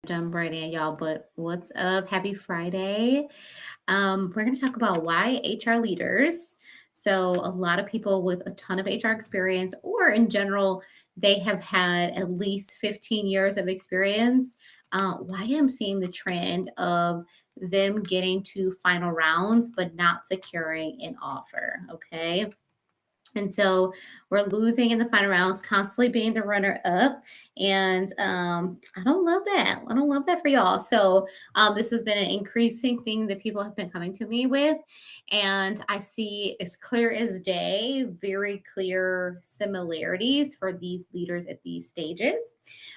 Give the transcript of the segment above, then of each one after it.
Jump right in, y'all. But what's up? Happy Friday. We're going to talk about why HR leaders. So, a lot of people with a ton of HR experience, or in general, they have had at least 15 years of experience. Why I'm seeing the trend of them getting to final rounds, but not securing an offer. Okay. And so we're losing in the final rounds, constantly being the runner up. And I don't love that. I don't love that for y'all. So this has been an increasing thing that people have been coming to me with. And I see as clear as day, very clear similarities for these leaders at these stages.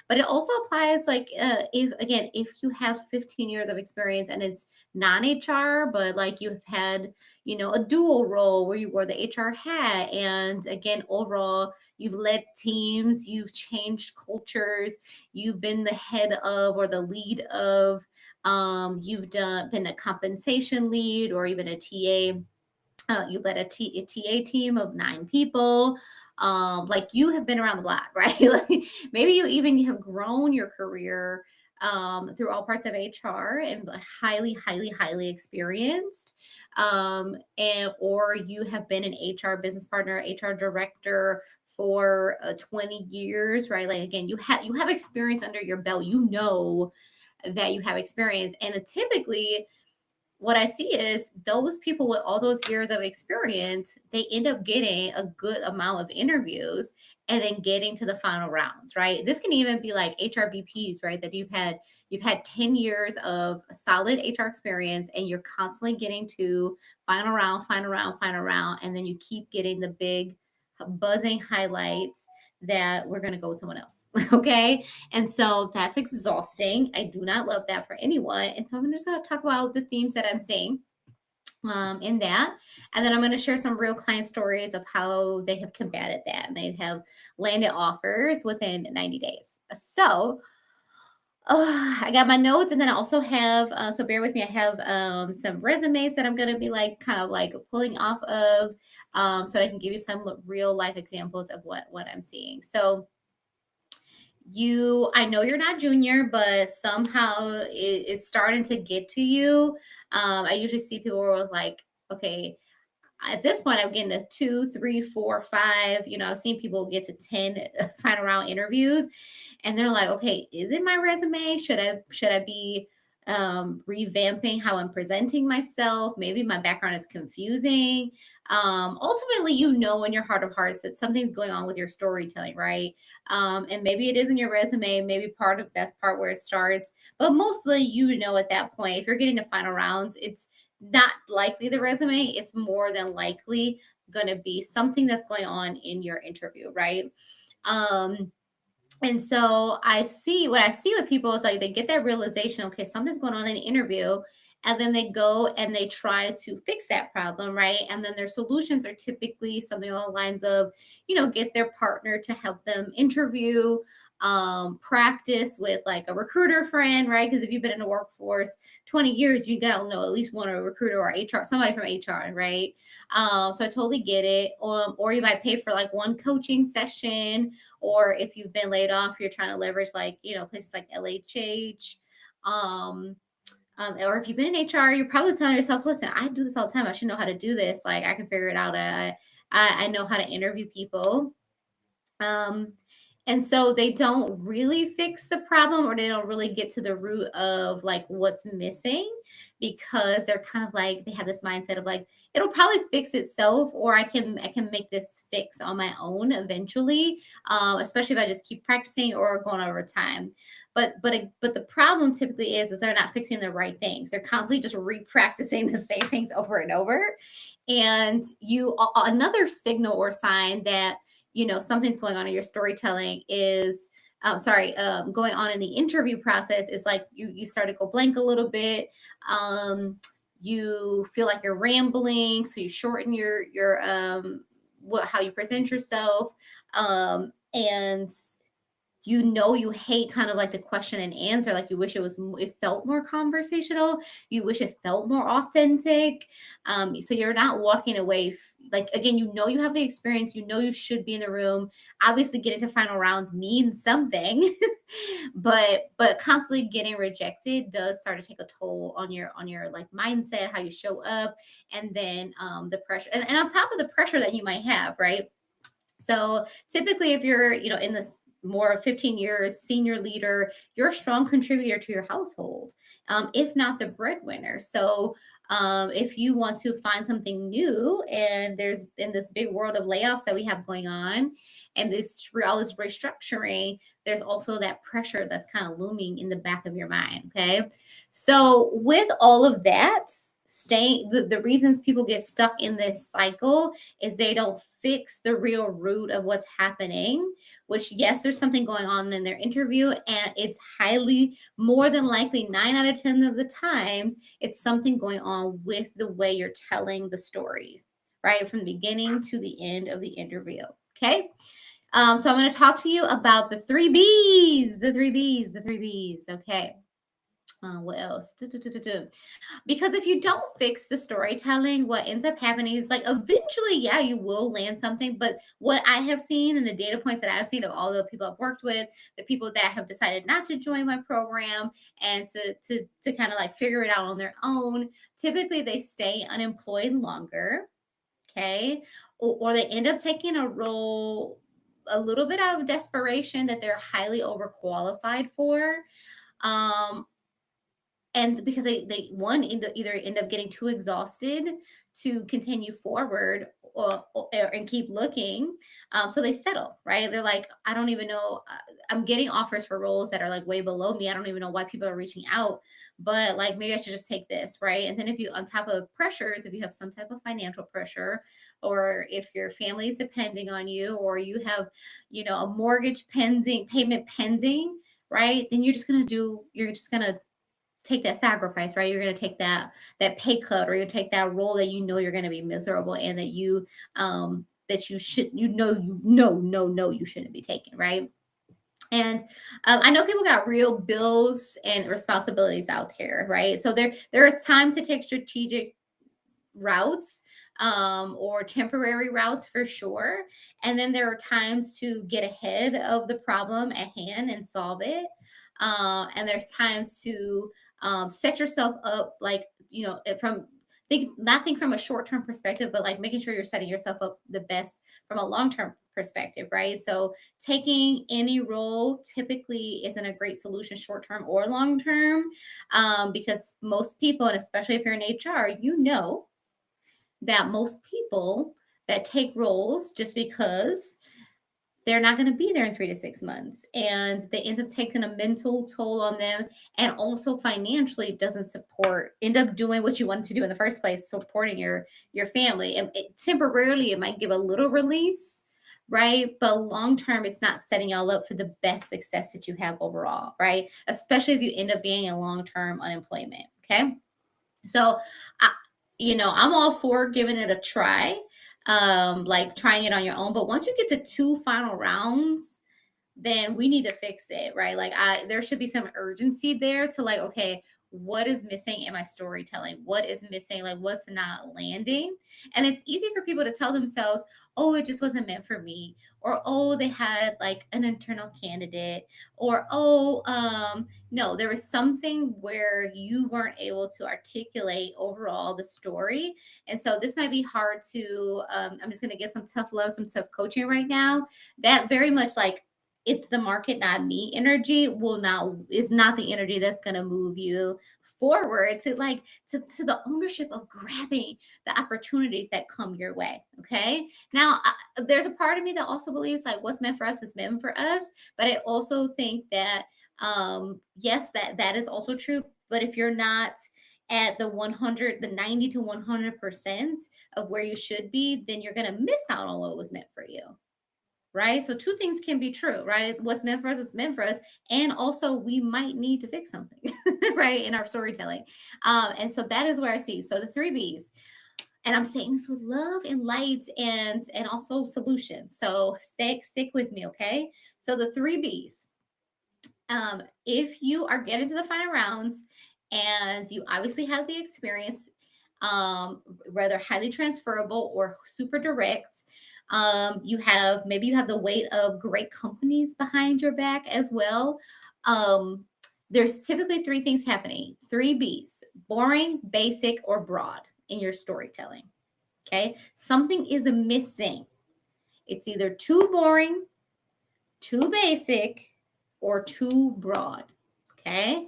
But it also applies like, if you have 15 years of experience and it's non HR, but like you've had a dual role where you wore the HR hat. And again, overall, you've led teams, you've changed cultures, you've been the head of or the lead of, you've been a compensation lead or even a TA. You led a TA team of 9 people. Like you have been around the block, right? Like maybe you even have grown your career through all parts of HR and highly, highly, highly experienced. And or you have been an HR business partner, HR director for 20 years, right? Like again, you have experience under your belt. You know that you have experience, and typically what I see is those people with all those years of experience, they end up getting a good amount of interviews and then getting to the final rounds, right? This can even be like HRBPs, right? That you've had 10 years of solid HR experience and you're constantly getting to final round, final round, final round, and then you keep getting the big buzzing highlights that we're going to go with someone else. Okay. And so that's exhausting. I do not love that for anyone. And so I'm just going to talk about the themes that I'm seeing in that. And then I'm going to share some real client stories of how they have combated that and they have landed offers within 90 days. So I got my notes, and then I also have, so bear with me, I have some resumes that I'm going to be like kind of like pulling off of so I can give you some real life examples of what I'm seeing. So, I know you're not junior, but somehow it's starting to get to you. I usually see people who are like, okay, at this point, I'm getting to 2, 3, 4, 5. I've seen people get to 10 final round interviews, and they're like, okay, is it my resume? Should I be revamping how I'm presenting myself? Maybe my background is confusing. Ultimately, in your heart of hearts that something's going on with your storytelling, right? And maybe it is in your resume. Maybe that's part where it starts, but mostly, at that point, if you're getting to final rounds, it's not likely the resume. It's more than likely going to be something that's going on in your interview, right? Um, and so what I see with people is like they get that realization, okay, something's going on in the interview. And then they go and they try to fix that problem, right? And then their solutions are typically something along the lines of, get their partner to help them interview, practice with like a recruiter friend, right? Because if you've been in the workforce 20 years, you gotta know at least one a recruiter or HR, somebody from HR, right? So I totally get it. Or you might pay for like one coaching session, or if you've been laid off, you're trying to leverage like, places like LHH. Um, or if you've been in HR, you're probably telling yourself, listen, I do this all the time. I should know how to do this. Like I can figure it out. I know how to interview people. Um, and so they don't really fix the problem or they don't really get to the root of like what's missing because they're kind of like they have this mindset of like it'll probably fix itself or I can make this fix on my own eventually, especially if I just keep practicing or going over time. But the problem typically is they're not fixing the right things. They're constantly just re-practicing the same things over and over. And another signal or sign that something's going on in your storytelling is going on in the interview process is like you start to go blank a little bit. You feel like you're rambling, so you shorten your how you present yourself. And you hate kind of like the question and answer, like you wish it felt more conversational, you wish it felt more authentic. So you're not walking away like, again, you have the experience, you should be in the room. Obviously getting to final rounds means something. But constantly getting rejected does start to take a toll on your like mindset, how you show up, and then the pressure, and on top of the pressure that you might have, right? So typically, if you're, in this more 15 years senior leader, you're a strong contributor to your household, if not the breadwinner. So if you want to find something new, and there's in this big world of layoffs that we have going on, and all this restructuring, there's also that pressure that's kind of looming in the back of your mind. Okay, so with all of that, staying the reasons people get stuck in this cycle is they don't fix the real root of what's happening, which, yes, there's something going on in their interview, and it's highly more than likely 9 out of 10 of the times it's something going on with the way you're telling the stories, right? From the beginning to the end of the interview. Okay. So I'm going to talk to you about the 3 B's, the 3 B's, the 3 B's. Okay. What else? Because if you don't fix the storytelling, what ends up happening is, like, eventually, yeah, you will land something. But what I have seen, and the data points that I've seen of all the people I've worked with, the people that have decided not to join my program and to kind of like figure it out on their own, typically they stay unemployed longer. Okay. Or they end up taking a role a little bit out of desperation that they're highly overqualified for. Um, and because they one either end up getting too exhausted to continue forward, and keep looking, so they settle, right? They're like, I don't even know, I'm getting offers for roles that are like way below me, I don't even know why people are reaching out, but like maybe I should just take this, right? And then if you, on top of pressures, if you have some type of financial pressure, or if your family is depending on you, or you have, a mortgage pending, payment pending, right? Then you're just gonna take that sacrifice, right? You're going to take that pay cut, or you take that role that you're going to be miserable, and that you should, no, you shouldn't be taking, right? And I know people got real bills and responsibilities out there, right? So there is time to take strategic routes, or temporary routes for sure. And then there are times to get ahead of the problem at hand and solve it. And there's times to set yourself up, like, from not think from a short term perspective, but like making sure you're setting yourself up the best from a long term perspective, right? So taking any role typically isn't a great solution short term or long term, because most people, and especially if you're in HR, that most people that take roles just because they're not going to be there in 3 to 6 months, and they end up taking a mental toll on them, and also financially doesn't end up doing what you wanted to do in the first place, supporting your family. And temporarily it might give a little release, right? But long term, it's not setting y'all up for the best success that you have overall, right? Especially if you end up being in long term unemployment. Okay. So, I, I'm all for giving it a try, like trying it on your own. But once you get to 2 final rounds, then we need to fix it, right? Like, there should be some urgency there to, like, okay, what is missing in my storytelling? What is missing? Like, what's not landing? And it's easy for people to tell themselves, oh, it just wasn't meant for me, or oh, they had like an internal candidate, or oh, no, there was something where you weren't able to articulate overall the story. And so this might be hard to, I'm just going to get some tough love, some tough coaching right now. That very much like, it's the market, not me energy is not the energy that's going to move you forward to, like, to the ownership of grabbing the opportunities that come your way. Okay. Now, there's a part of me that also believes, like, what's meant for us is meant for us. But I also think that, yes, that is also true. But if you're not at the 90 to 100% of where you should be, then you're going to miss out on what was meant for you. Right. So two things can be true, right? What's meant for us is meant for us. And also we might need to fix something, right, in our storytelling. And so that is where I see. So the 3 B's, and I'm saying this with love and light, and also solutions. So stick with me, okay? So the 3 B's. If you are getting to the final rounds and you obviously have the experience, whether highly transferable or super direct, you have maybe you have the weight of great companies behind your back as well. Um, there's typically three things happening, three B's: boring, basic, or broad in your storytelling. Okay, something is missing. It's either too boring, too basic, or too broad. Okay.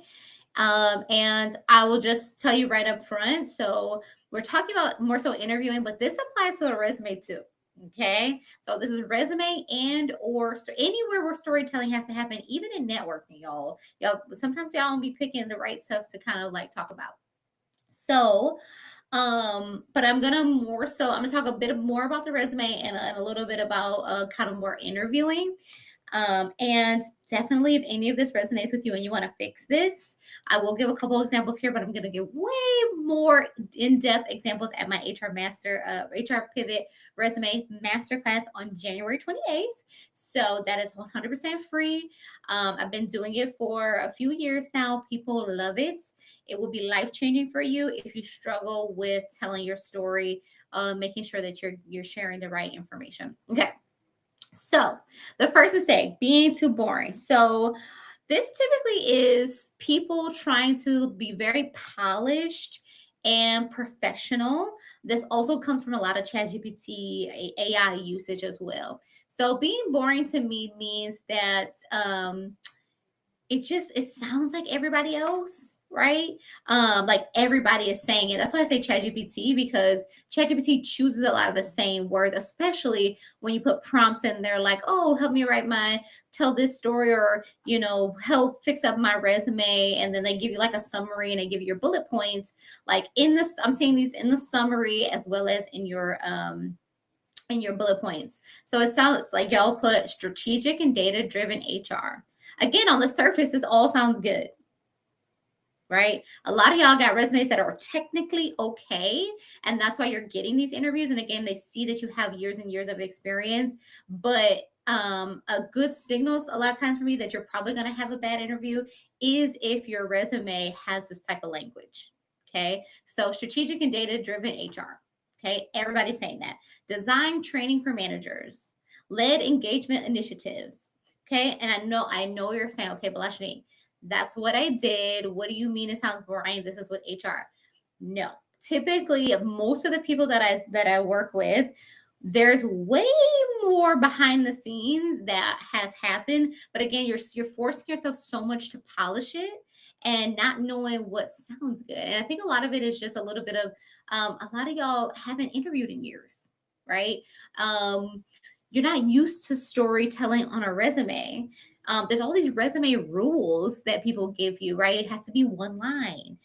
And I will just tell you right up front. So we're talking about more so interviewing, but this applies to a resume too. Okay. So this is resume and or anywhere where storytelling has to happen, even in networking, y'all. Y'all sometimes y'all will be picking the right stuff to kind of like talk about. So but I'm gonna talk a bit more about the resume and a little bit about kind of more interviewing. And definitely, if any of this resonates with you and you want to fix this, I will give a couple examples here, but I'm going to give way more in-depth examples at my HR Pivot Resume Masterclass on January 28th. So that is 100% free. I've been doing it for a few years now. People love it. It will be life changing for you if you struggle with telling your story, making sure that you're sharing the right information. Okay. So, the first mistake, being too boring. So, this typically is people trying to be very polished and professional. This also comes from a lot of ChatGPT AI usage as well. So, being boring to me means that it sounds like everybody else, right? Like everybody is saying it. That's why I say ChatGPT, because ChatGPT chooses a lot of the same words, especially when you put prompts in there like, oh, help me tell this story, or help fix up my resume, and then they give you like a summary and they give you your bullet points. Like in this, I'm seeing these in the summary as well as in your bullet points. So it sounds like y'all put strategic and data driven HR. Again, on the surface, this all sounds good, right? A lot of y'all got resumes that are technically okay, and that's why you're getting these interviews. And again, they see that you have years and years of experience, but a good signals a lot of times for me that you're probably going to have a bad interview is if your resume has this type of language. Okay, so strategic and data driven HR. Okay, everybody's saying that. Design training for managers, led engagement initiatives. Okay, and I know you're saying, okay, Balashani, that's what I did. What do you mean it sounds boring? This is with HR. No. Typically, most of the people that I work with, there's way more behind the scenes that has happened. But again, you're forcing yourself so much to polish it and not knowing what sounds good. And I think a lot of it is just a little bit of a lot of y'all haven't interviewed in years, right? You're not used to storytelling on a resume. There's all these resume rules that people give you, right? It has to be one line.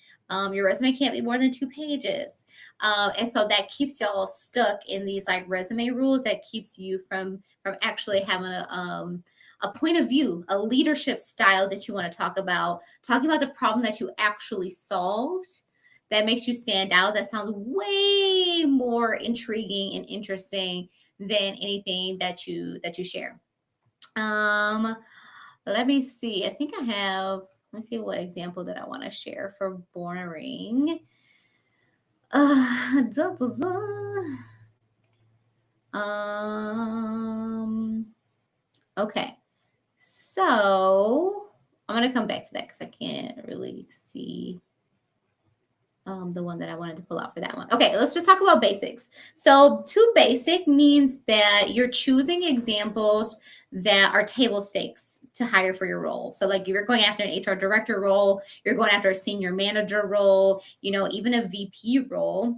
Your resume can't be more than 2 pages. And so that keeps y'all stuck in these like resume rules that keeps you from actually having a point of view, a leadership style that you want to talk about, talking about the problem that you actually solved that makes you stand out. That sounds way more intriguing and interesting than anything that you share. Um, let me see. I think I have. Let me see what example that I want to share for boring. Duh, duh, duh. Okay. So I'm gonna come back to that because I can't really see the one that I wanted to pull out for that one. Okay, let's just talk about basics. So, too basic means that you're choosing examples that are table stakes to hire for your role. So, like, you're going after an HR director role, you're going after a senior manager role, even a VP role.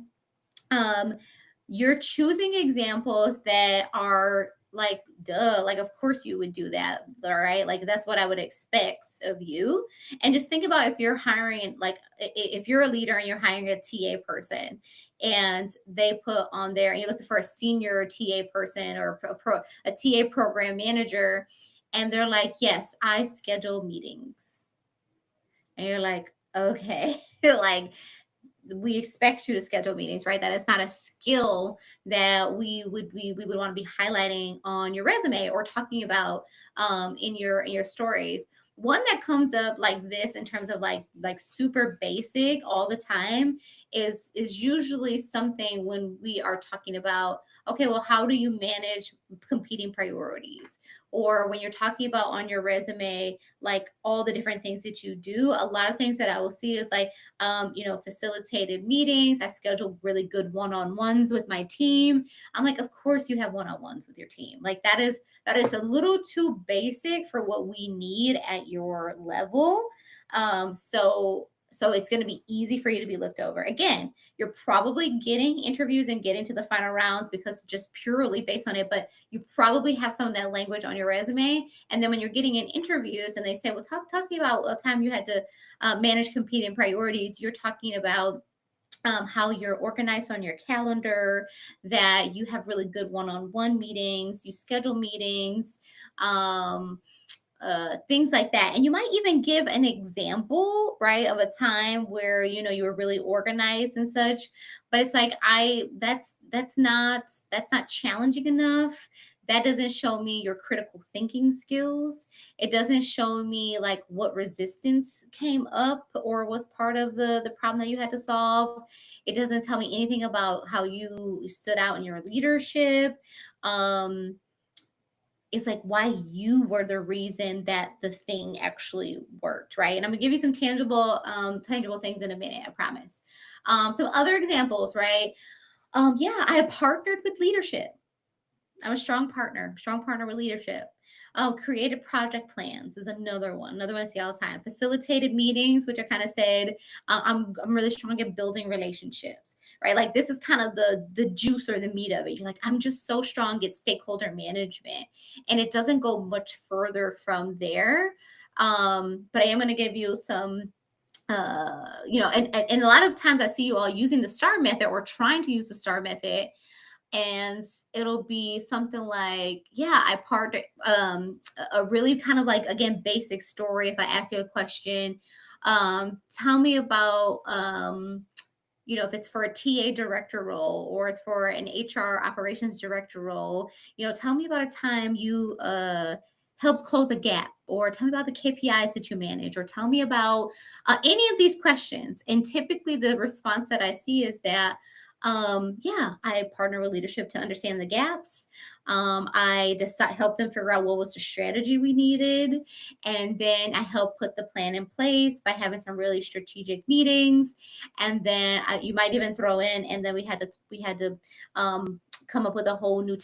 Um, you're choosing examples that are like, duh, like, of course you would do that. All right. Like, that's what I would expect of you. And just think about if you're hiring, like, if you're a leader and you're hiring a TA person and they put on there and you're looking for a senior TA person or a TA program manager, and they're like, yes, I schedule meetings. And you're like, okay, like, we expect you to schedule meetings, right? That is not a skill that we would want to be highlighting on your resume or talking about in your stories. one that comes up like this in terms of like super basic all the time is usually something when we are talking about, okay, well, how do you manage competing priorities? Or when you're talking about on your resume, like all the different things that you do, a lot of things that I will see is like, facilitated meetings. I schedule really good one-on-ones with my team. I'm like, of course you have one-on-ones with your team. Like that is a little too basic for what we need at your level. So it's going to be easy for you to be looked over. Again, you're probably getting interviews and getting to the final rounds because just purely based on it, but you probably have some of that language on your resume. And then when you're getting in interviews and they say, well, talk to me about a time you had to manage competing priorities, you're talking about how you're organized on your calendar, that you have really good one-on-one meetings, you schedule meetings, um, things like that. And you might even give an example, right, of a time where you were really organized and such. But it's like that's not challenging enough. That doesn't show me your critical thinking skills. It doesn't show me like what resistance came up or was part of the problem that you had to solve. It doesn't tell me anything about how you stood out in your leadership. Um, it's like why you were the reason that the thing actually worked, right? And I'm gonna give you some tangible things in a minute, I promise. Some other examples, right? Yeah, I partnered with leadership. I'm a strong partner with leadership. Oh, created project plans is another one I see all the time. Facilitated meetings, which I kind of said, I'm really strong at building relationships, right? Like this is kind of the juice or the meat of it. You're like, I'm just so strong at stakeholder management, and it doesn't go much further from there. But I am going to give you some and a lot of times I see you all using the STAR method or trying to use the STAR method, and it'll be something like, yeah, I partnered, a really kind of like, again, basic story. If I ask you a question, tell me about, if it's for a TA director role or it's for an HR operations director role, tell me about a time you helped close a gap, or tell me about the KPIs that you manage, or tell me about any of these questions. And typically the response that I see is that, yeah, I partner with leadership to understand the gaps. I decide, help them figure out what was the strategy we needed. And then I help put the plan in place by having some really strategic meetings. And then you might even throw in, and then we had to come up with a whole new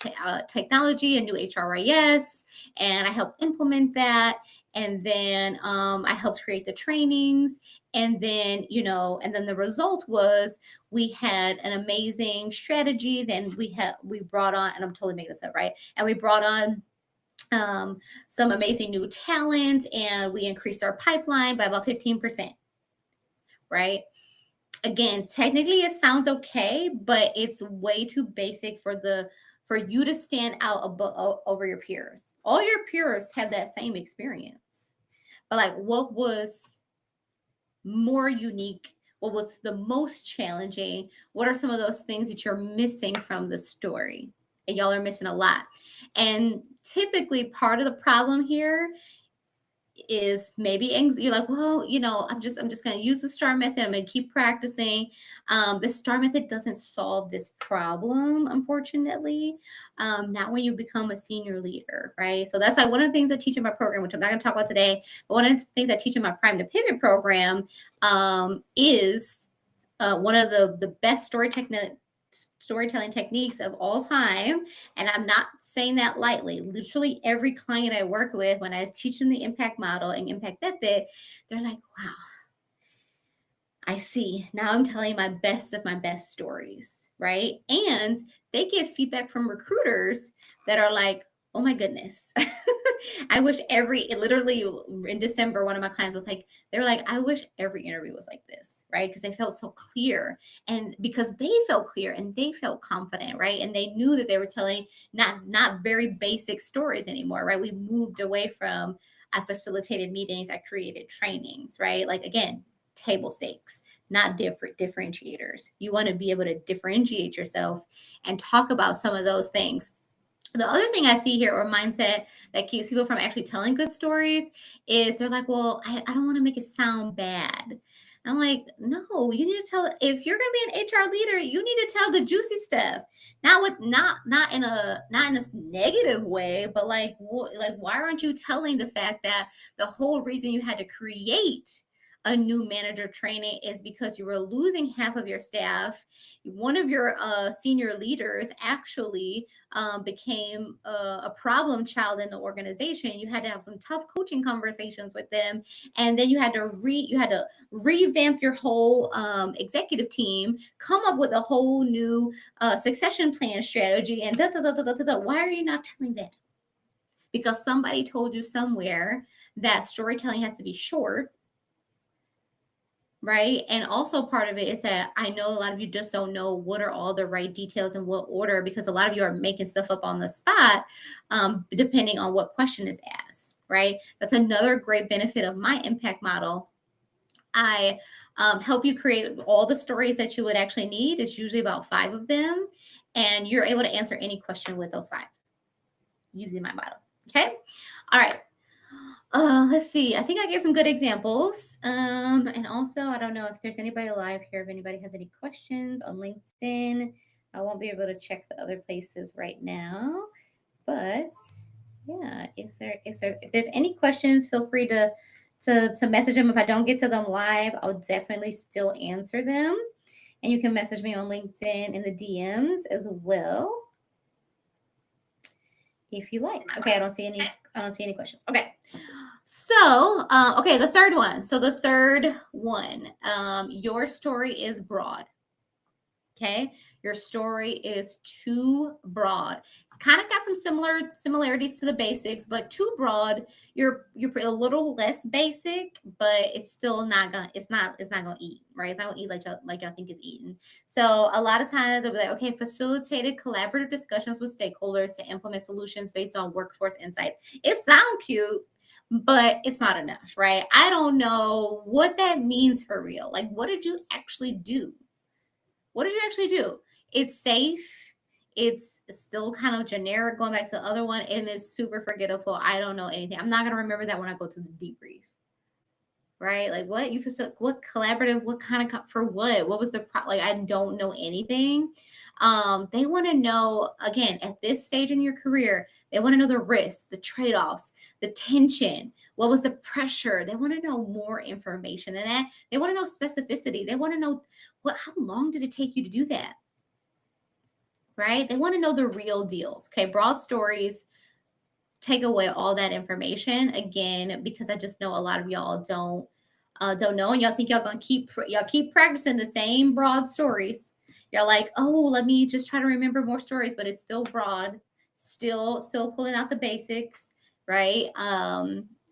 technology, a new HRIS, and I helped implement that. And then I helped create the trainings. And then the result was we had an amazing strategy. Then we brought on, and I'm totally making this up, right? And we brought on some amazing new talent, and we increased our pipeline by about 15%, right? Again, technically it sounds okay, but it's way too basic for you to stand out over your peers. All your peers have that same experience. But like what was more unique? What was the most challenging? What are some of those things that you're missing from the story? And y'all are missing a lot. And typically part of the problem here is maybe you're like, well, I'm just going to use the STAR method. I'm going to keep practicing. The STAR method doesn't solve this problem, unfortunately. Not when you become a senior leader, right? So that's like one of the things I teach in my program, which I'm not going to talk about today, but one of the things I teach in my Prime to Pivot program is one of the best storytelling techniques of all time. And I'm not saying that lightly. Literally every client I work with, when I teach them the impact model and impact method, they're like, wow, I see. Now I'm telling my best of my best stories, right? And they get feedback from recruiters that are like, oh my goodness. I wish literally in December, one of my clients was like, they were like, I wish every interview was like this, right? Because they felt so clear, and because they felt clear and they felt confident, right? And they knew that they were telling not very basic stories anymore, right? We moved away from I facilitated meetings, I created trainings, right? Like again, table stakes, not different differentiators. You want to be able to differentiate yourself and talk about some of those things. The other thing I see here, or mindset that keeps people from actually telling good stories, is they're like, well, I don't want to make it sound bad. And I'm like, no, you need to tell, if you're gonna be an HR leader, you need to tell the juicy stuff. Not with not in a negative way, but like like why aren't you telling the fact that the whole reason you had to create a new manager training is because you were losing half of your staff. One of your senior leaders actually became a problem child in the organization. You had to have some tough coaching conversations with them, and then you had to revamp your whole executive team, come up with a whole new succession plan strategy, and da, da, da, da, da, da, da. Why are you not telling that? Because somebody told you somewhere that storytelling has to be short, right? And also part of it is that I know a lot of you just don't know what are all the right details in what order, because a lot of you are making stuff up on the spot, depending on what question is asked, right? That's another great benefit of my impact model. I help you create all the stories that you would actually need. It's usually about 5 of them, and you're able to answer any question with those 5 using my model. Okay. All right. Let's see. I think I gave some good examples. And also, I don't know if there's anybody live here. If anybody has any questions on LinkedIn, I won't be able to check the other places right now. But yeah, is there if there's any questions, feel free to message them. If I don't get to them live, I'll definitely still answer them. And you can message me on LinkedIn in the DMs as well, if you like. Okay, I don't see any questions. Okay. So, okay, the third one. So the third one, your story is broad. Okay, your story is too broad. It's kind of got some similarities to the basics, but too broad. You're a little less basic, but it's still not gonna. It's not gonna eat, right? It's not gonna eat like y'all think it's eating. So a lot of times they'll be like, okay, facilitated collaborative discussions with stakeholders to implement solutions based on workforce insights. It sounds cute, but it's not enough, right? I don't know what that means for real. Like, what did you actually do? What did you actually do? It's safe. It's still kind of generic, going back to the other one, and it's super forgettable. I don't know anything. I'm not gonna remember that when I go to the debrief, right? Like what you what collaborative, what kind of for what was the like? I don't know anything. They want to know, again, at this stage in your career, they want to know the risks, the trade-offs, the tension. What was the pressure? They want to know more information than that. They want to know specificity. They want to know how long did it take you to do that? Right? They want to know the real deals. Okay, broad stories take away all that information, again, because I just know a lot of y'all don't know, and y'all think y'all gonna keep practicing the same broad stories. Y'all like, oh, let me just try to remember more stories, but it's still broad, still pulling out the basics, right?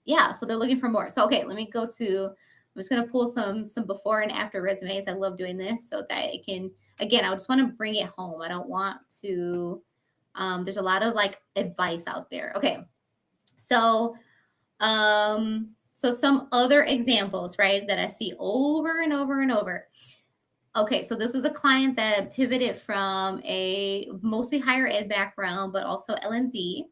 Yeah, so they're looking for more. So okay, let me go to, I'm just gonna pull some before and after resumes. I love doing this so that it can, again, I just want to bring it home. I don't want to, there's a lot of like advice out there. Okay, so so some other examples, right, that I see over and over and over. Okay, so this was a client that pivoted from a mostly higher ed background, but also L&D.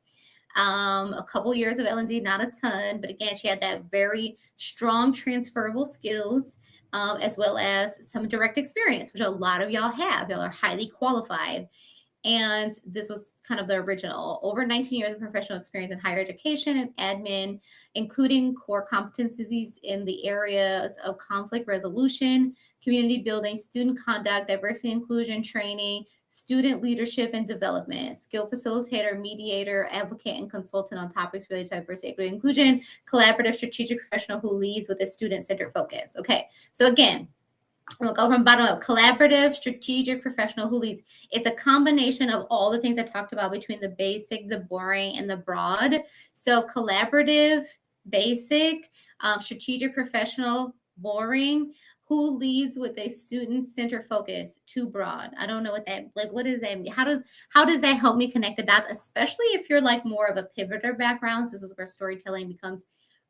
A couple years of L&D, not a ton, but again, she had that very strong transferable skills, as well as some direct experience, which a lot of y'all have. Y'all are highly qualified. And this was kind of the original. Over 19 years of professional experience in higher education and admin, including core competencies in the areas of conflict resolution, community building, student conduct, diversity inclusion training, student leadership and development, skill facilitator, mediator, advocate, and consultant on topics related to diversity, equity, inclusion, collaborative, strategic professional who leads with a student-centered focus. Okay, so again, I'm gonna go from bottom up. Collaborative, strategic, professional who leads. It's a combination of all the things I talked about between the basic, the boring, and the broad. So collaborative, basic, strategic, professional, boring. Who leads with a student-centered focus? Too broad. I don't know what that, like, what does that mean? How does that help me connect the dots? Especially if you're like more of a pivoter background. This is where storytelling becomes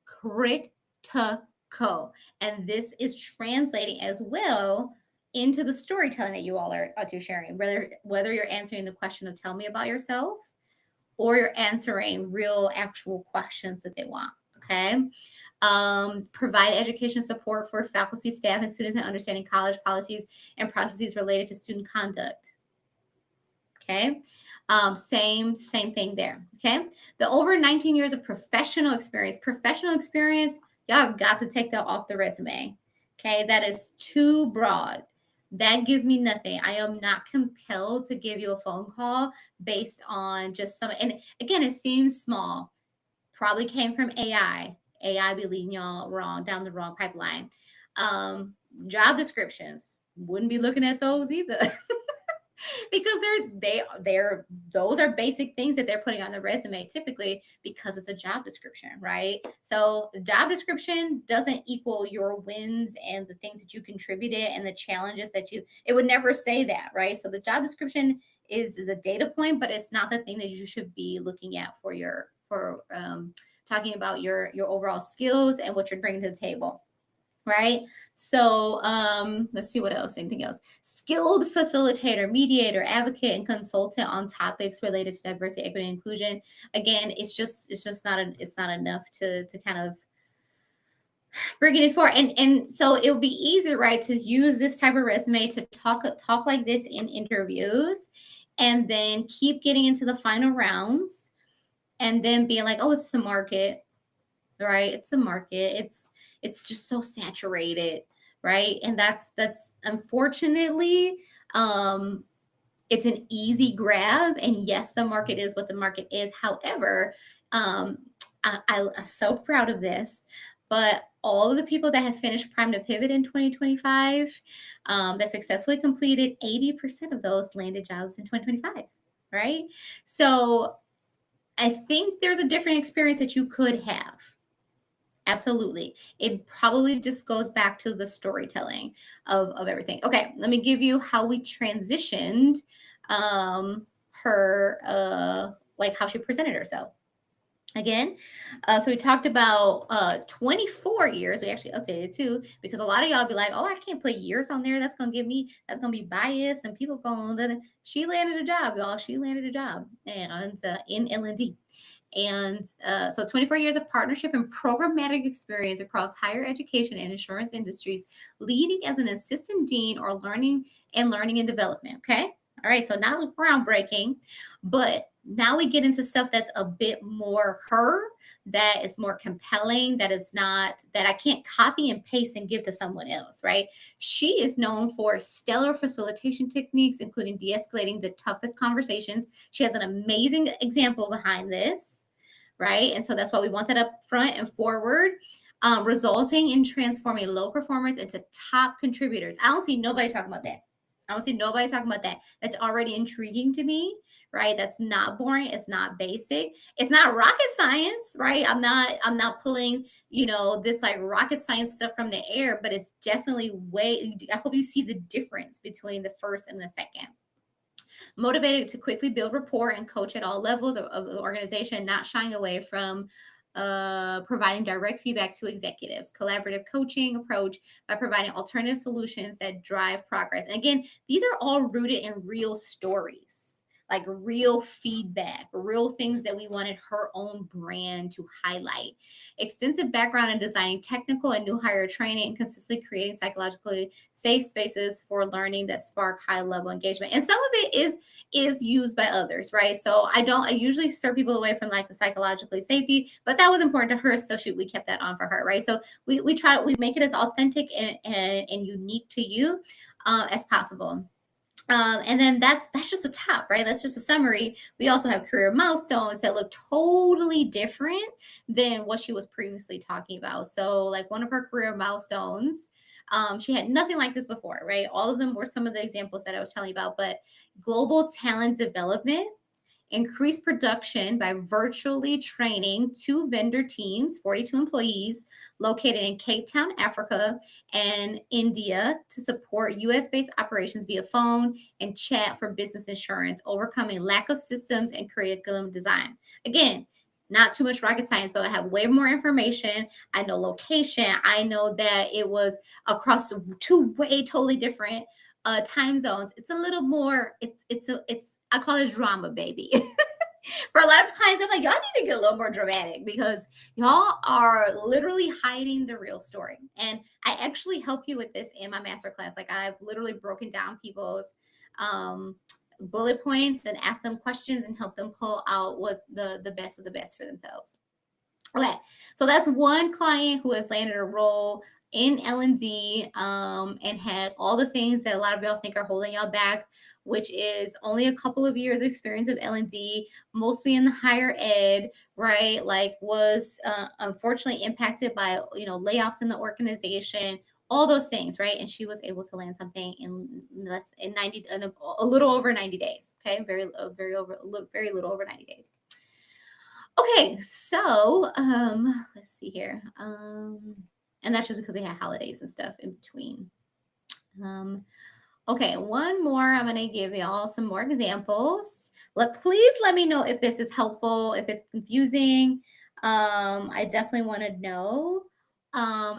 critical. And this is translating as well into the storytelling that you all are sharing, whether you're answering the question of tell me about yourself, or you're answering real actual questions that they want. Okay. Provide education support for faculty, staff, and students in understanding college policies and processes related to student conduct. Okay. Same thing there. Okay. The over 19 years of professional experience, y'all have got to take that off the resume. Okay. That is too broad. That gives me nothing. I am not compelled to give you a phone call based on just some, and again, it seems small, probably came from AI. AI be leading y'all wrong down the wrong pipeline. Um, Job descriptions, wouldn't be looking at those either. Because they're those are basic things that they're putting on the resume typically because it's a job description, right? So the job description doesn't equal your wins and the things that you contributed and the challenges that you, it would never say that, right? So the job description is a data point, but it's not the thing that you should be looking at for your for talking about your overall skills and what you're bringing to the table, right? So let's see what else. Anything else? Skilled facilitator, mediator, advocate, and consultant on topics related to diversity, equity, and inclusion. Again, it's just not it's not enough to kind of bring it forward. And so it would be easy, right, to use this type of resume to talk like this in interviews, and then keep getting into the final rounds, and then being like, oh, it's the market, right? It's the market. It's just so saturated, right? And that's unfortunately it's an easy grab. And yes, the market is what the market is. However, um, I'm so proud of this. But all of the people that have finished Prime to Pivot in 2025 that successfully completed, 80% of those landed jobs in 2025, right? So I think there's a different experience that you could have. Absolutely. It probably just goes back to the storytelling of everything. Okay, let me give you how we transitioned her like how she presented herself. Again, so we talked about 24 years. We actually updated too, because a lot of y'all be like, oh, I can't put years on there. That's gonna be biased, and people going, then she landed a job, y'all. She landed a job, and in L&D. And so 24 years of partnership and programmatic experience across higher education and insurance industries, leading as an assistant dean or learning and development. Okay. All right. So not groundbreaking, but now we get into stuff that's a bit more her, that is more compelling, that is not, that I can't copy and paste and give to someone else, right? She is known for stellar facilitation techniques, including de escalating the toughest conversations. She has an amazing example behind this, right? And so that's why we want that up front and forward, resulting in transforming low performers into top contributors. I don't see nobody talking about that. I don't see nobody talking about that. That's already intriguing to me, right? That's not boring. It's not basic. It's not rocket science, right? I'm not pulling, this like rocket science stuff from the air, but it's definitely I hope you see the difference between the first and the second. Motivated to quickly build rapport and coach at all levels of the organization, not shying away from providing direct feedback to executives, collaborative coaching approach by providing alternative solutions that drive progress. And again, these are all rooted in real stories, like real feedback, real things that we wanted her own brand to highlight. Extensive background in designing technical and new hire training and consistently creating psychologically safe spaces for learning that spark high level engagement. And some of it is used by others, right? So I usually steer people away from like the psychologically safety, but that was important to her, so we kept that on for her, right? So we make it as authentic and unique to you as possible. And then that's just the top, right? That's just a summary. We also have career milestones that look totally different than what she was previously talking about. So like one of her career milestones, she had nothing like this before, right? All of them were some of the examples that I was telling you about, but global talent development, increase production by virtually training 2 vendor teams, 42 employees located in Cape Town, Africa, and India to support US-based operations via phone and chat for business insurance, overcoming lack of systems and curriculum design. Again, not too much rocket science, but I have way more information. I know location. I know that it was across 2 way totally different time zones. It's a little more, it's I call it drama, baby. For a lot of clients, I'm like, y'all need to get a little more dramatic because y'all are literally hiding the real story. And I actually help you with this in my masterclass. Like I've literally broken down people's um, bullet points and asked them questions and help them pull out what the best of the best for themselves. Okay, so that's one client who has landed a role in L&D and had all the things that a lot of y'all think are holding y'all back, which is only a couple of years of experience of L&D, mostly in the higher ed, right? Like was unfortunately impacted by layoffs in the organization, all those things, right? And she was able to land something in less in 90 in a little over 90 days. Okay, very little over 90 days. Okay, so let's see here. And that's just because they had holidays and stuff in between. Okay, one more. I'm gonna give y'all some more examples. Please let me know if this is helpful, if it's confusing. I definitely want to know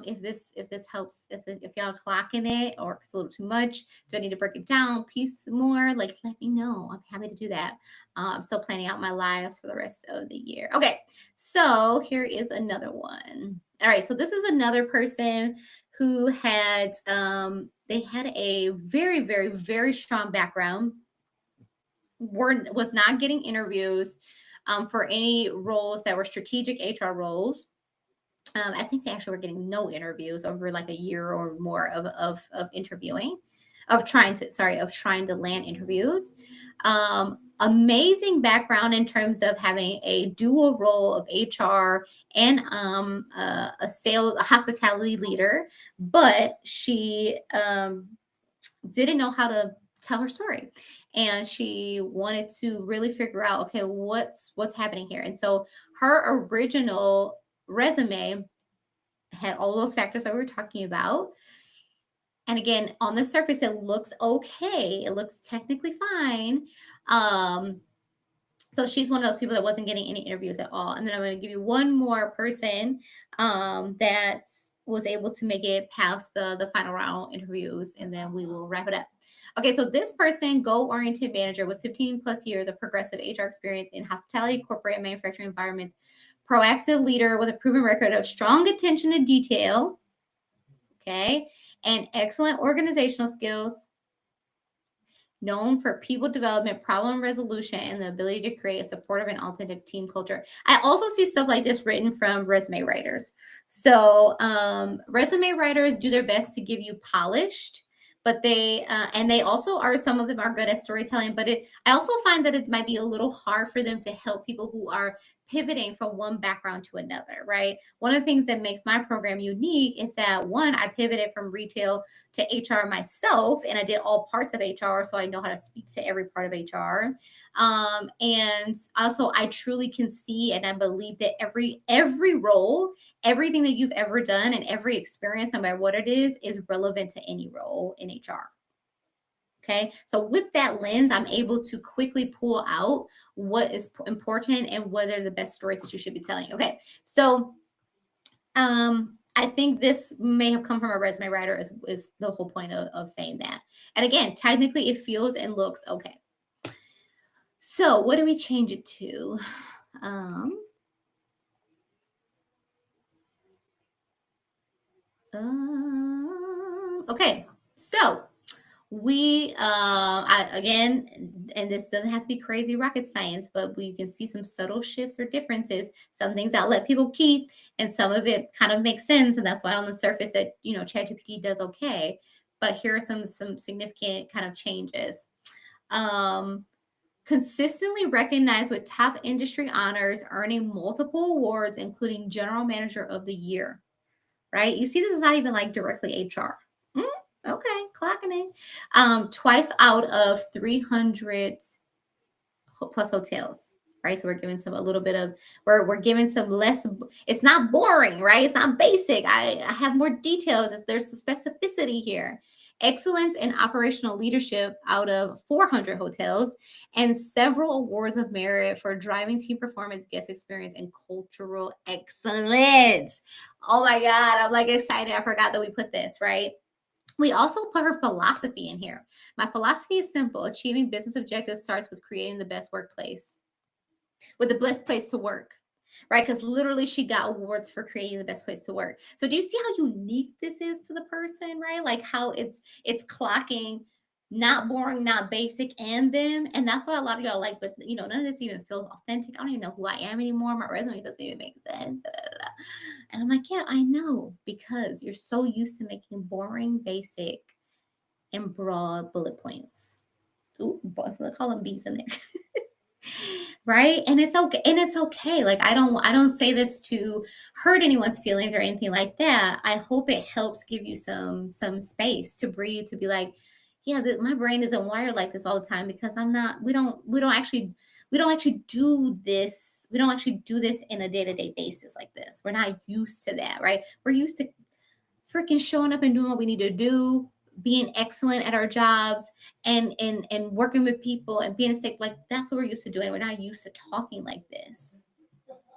if this helps, if y'all clocking it or if it's a little too much. Do I need to break it down piece more? Like, let me know. I'm happy to do that. I'm still planning out my lives for the rest of the year. Okay, so here is another one. All right, so this is another person who had they had a very, very, very strong background, was not getting interviews for any roles that were strategic HR roles. I think they actually were getting no interviews over like a year or more of interviewing, of trying to land interviews. Amazing background in terms of having a dual role of HR and a hospitality leader, but she didn't know how to tell her story, and she wanted to really figure out, okay, what's happening here. And so her original resume had all those factors that we were talking about. And again, on the surface, it looks okay. It looks technically fine. So she's one of those people that wasn't getting any interviews at all. And then I'm going to give you one more person that was able to make it past the final round interviews, and then we will wrap it up. Okay, so this person, goal-oriented manager with 15 plus years of progressive HR experience in hospitality, corporate, and manufacturing environments, proactive leader with a proven record of strong attention to detail, okay, and excellent organizational skills, known for people development, problem resolution, and the ability to create a supportive and authentic team culture. I also see stuff like this written from resume writers. So resume writers do their best to give you polished, but they also are, some of them are good at storytelling, but I also find that it might be a little hard for them to help people who are pivoting from one background to another, right? One of the things that makes my program unique is that, one, I pivoted from retail to HR myself, and I did all parts of HR, so I know how to speak to every part of HR. And also, I truly can see and I believe that every role, everything that you've ever done, and every experience, no matter what it is relevant to any role in HR. Okay, so with that lens, I'm able to quickly pull out what is important and what are the best stories that you should be telling. Okay, so I think this may have come from a resume writer, is the whole point of saying that. And again, technically it feels and looks okay. So what do we change it to? Okay, so we again, and this doesn't have to be crazy rocket science, but we can see some subtle shifts or differences. Some things I'll let people keep, and some of it kind of makes sense, and that's why on the surface that ChatGPT does okay. But here are some significant kind of changes. Consistently recognized with top industry honors, earning multiple awards, including General Manager of the Year. Right? You see, this is not even like directly HR. Okay, clocking it. Twice out of 300 plus hotels, right? So we're giving some, a little bit of, we're giving some less, it's not boring, right? It's not basic. I have more details. There's the specificity here. Excellence in operational leadership out of 400 hotels, and several awards of merit for driving team performance, guest experience, and cultural excellence. Oh my God, I'm like excited. I forgot that we put this, right? We also put her philosophy in here. My philosophy is simple. Achieving business objectives starts with creating the best workplace. with the best place to work, right? Because literally she got awards for creating the best place to work. So do you see how unique this is to the person, right? Like how it's clocking not boring, not basic, and them. And that's why a lot of y'all like, but none of this even feels authentic. I don't even know who I am anymore. My resume doesn't even make sense. Da, da, da, da. And I'm like, yeah, I know, because you're so used to making boring, basic, and broad bullet points. Ooh, let's call them bees in there. Right, and it's okay. Like, I don't say this to hurt anyone's feelings or anything like that. I hope it helps give you some space to breathe, to be like, yeah, my brain isn't wired like this all the time, because I'm not we don't actually do this in a day-to-day basis like this. We're not used to that, right? We're used to freaking showing up and doing what we need to do, being excellent at our jobs, and working with people and being sick. Like, that's what we're used to doing. We're not used to talking like this.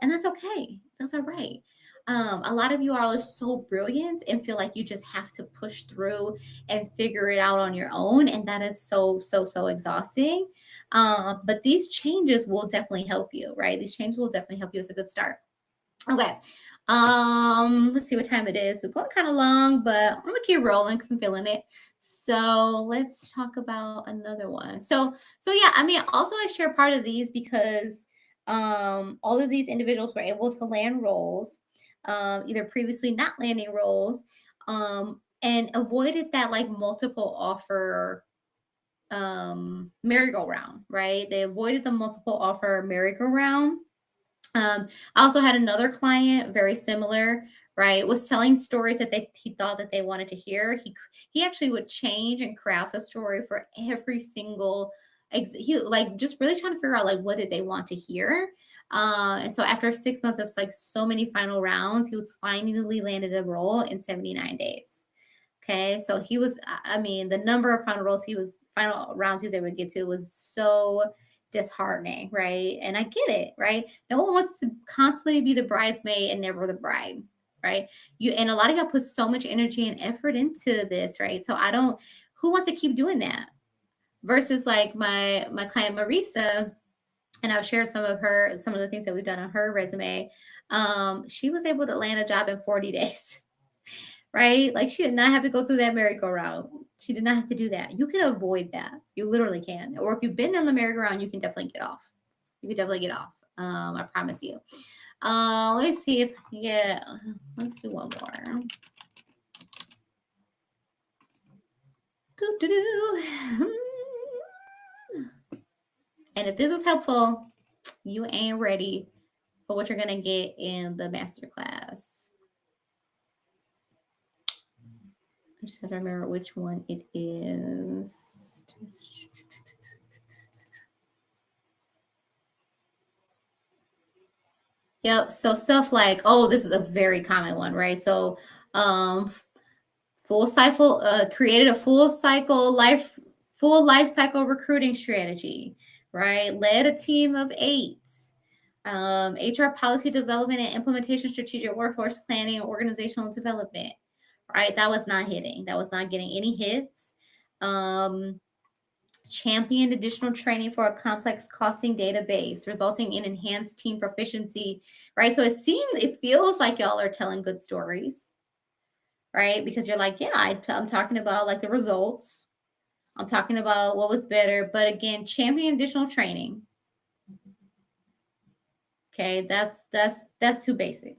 And that's okay. That's all right. A lot of you all are so brilliant and feel like you just have to push through and figure it out on your own. And that is so, so, so exhausting. But these changes will definitely help you, right? These changes will definitely help you. It's a good start. Okay. Let's see what time it is. It's going kind of long, but I'm gonna keep rolling because I'm feeling it. So let's talk about another one. So yeah, I mean, also I share part of these because all of these individuals were able to land roles, either previously not landing roles, and avoided that like multiple offer merry-go-round, right? They avoided the multiple offer merry-go-round. I also had another client, very similar, right? Was telling stories that he thought that they wanted to hear. He actually would change and craft a story for every single he like just really trying to figure out like what did they want to hear. And so after 6 months of like so many final rounds, he finally landed a role in 79 days. Okay, so I mean, the number of final rounds he was able to get to was so disheartening, right? And I get it, right? No one wants to constantly be the bridesmaid and never the bride, right? And a lot of y'all put so much energy and effort into this, right? So I don't, who wants to keep doing that? Versus like my client Marisa, and I've shared some of the things that we've done on her resume. She was able to land a job in 40 days. Right? Like, she did not have to go through that merry-go-round. She did not have to do that. You can avoid that. You literally can. Or if you've been on the merry-go-round, you can definitely get off. You can definitely get off. I promise you. Let me see if yeah. Let's do one more. Doo-doo-doo. And if this was helpful, you ain't ready for what you're gonna get in the masterclass. I just have to remember which one it is. Yep. So stuff like, oh, this is a very common one, right? So, um, full cycle, created a full life cycle recruiting strategy, right? Led a team of 8. HR policy development and implementation, strategic workforce planning, organizational development, right? That was not hitting. That was not getting any hits. Um, championed additional training for a complex costing database, resulting in enhanced team proficiency, right? So it feels like y'all are telling good stories, right? Because you're like, yeah, I'm talking about like the results. I'm talking about what was better. But again, champion additional training. Okay, that's too basic.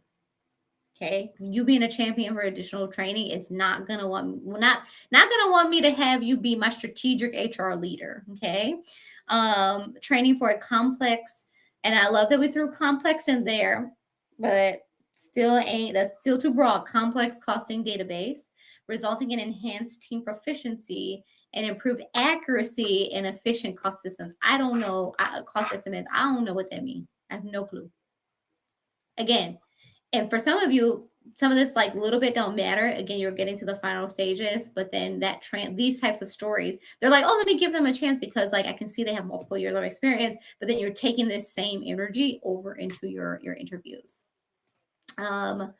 Okay, you being a champion for additional training is not gonna want me to have you be my strategic HR leader. Okay, training for a complex, and I love that we threw complex in there, but that's still too broad. Complex costing database, resulting in enhanced team proficiency and improved accuracy and efficient cost systems. I don't know cost estimates. I don't know what that means. I have no clue. Again, and for some of you, some of this like little bit don't matter. Again, you're getting to the final stages, but then these types of stories, they're like, oh, let me give them a chance because like I can see they have multiple years of experience, but then you're taking this same energy over into your interviews. So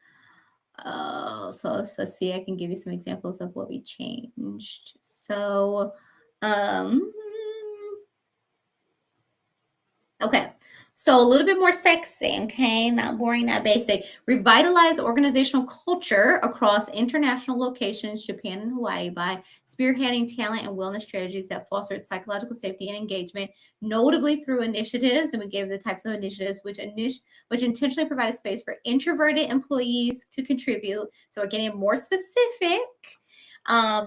let's see, I can give you some examples of what we changed. So um Okay. So a little bit more sexy, okay? Not boring, not basic. Revitalize organizational culture across international locations, Japan and Hawaii, by spearheading talent and wellness strategies that foster psychological safety and engagement, notably through initiatives. And we gave the types of initiatives which intentionally provide a space for introverted employees to contribute. So we're getting more specific.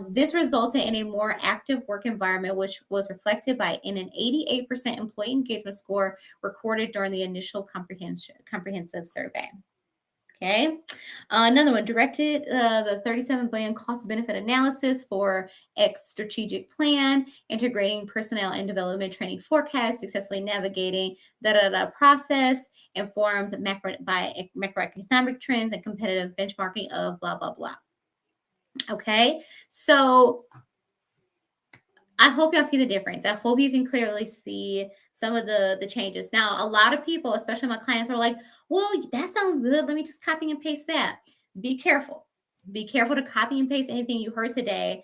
This resulted in a more active work environment, which was reflected by in an 88% employee engagement score recorded during the initial comprehensive survey. Okay. Another one directed the 37 billion cost benefit analysis for X strategic plan, integrating personnel and development training forecasts, successfully navigating process, informed macroeconomic trends and competitive benchmarking of blah, blah, blah. Okay. So I hope y'all see the difference. I hope you can clearly see some of the changes. Now, a lot of people, especially my clients, are like, "Well, that sounds good. Let me just copy and paste that." Be careful. Be careful to copy and paste anything you heard today.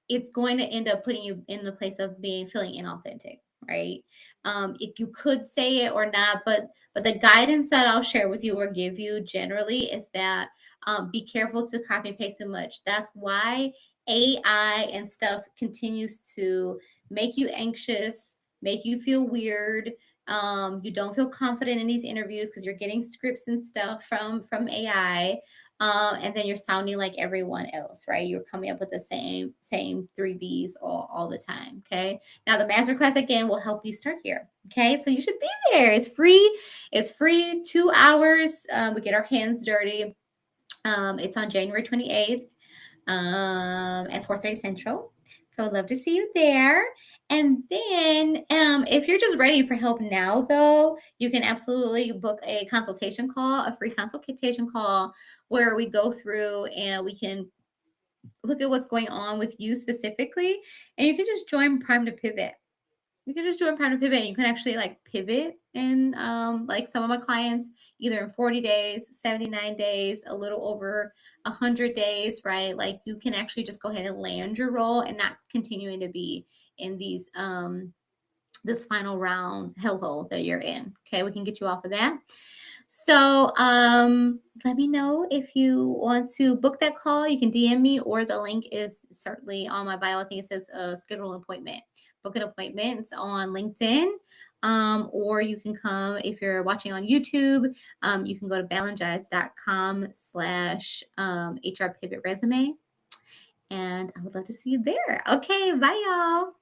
It's going to end up putting you in the place of feeling inauthentic, right? If you could say it or not, but the guidance that I'll share with you or give you generally is that be careful to copy and paste too much. That's why AI and stuff continues to make you anxious, make you feel weird. You don't feel confident in these interviews because you're getting scripts and stuff from AI, and then you're sounding like everyone else, right? You're coming up with the same three B's all the time. Okay. Now the masterclass again will help you start here. Okay, so you should be there. It's free. It's free. 2 hours. We get our hands dirty. It's on January 28th at 4:30 Central. So I'd love to see you there. And then if you're just ready for help now, though, you can absolutely book a consultation call, a free consultation call where we go through and we can look at what's going on with you specifically. And you can just join Prime to Pivot. You can just do a Prime to Pivot. You can actually like pivot in like some of my clients either in 40 days, 79 days, a little over 100 days, right? Like you can actually just go ahead and land your role and not continuing to be in these this final round hellhole that you're in. Okay, we can get you off of that. So let me know if you want to book that call. You can DM me, or the link is certainly on my bio. I think it says schedule an appointment. Book an appointment. It's on LinkedIn. Or you can come if you're watching on YouTube. You can go to balangize.com/HR pivot resume. And I would love to see you there. Okay, bye y'all.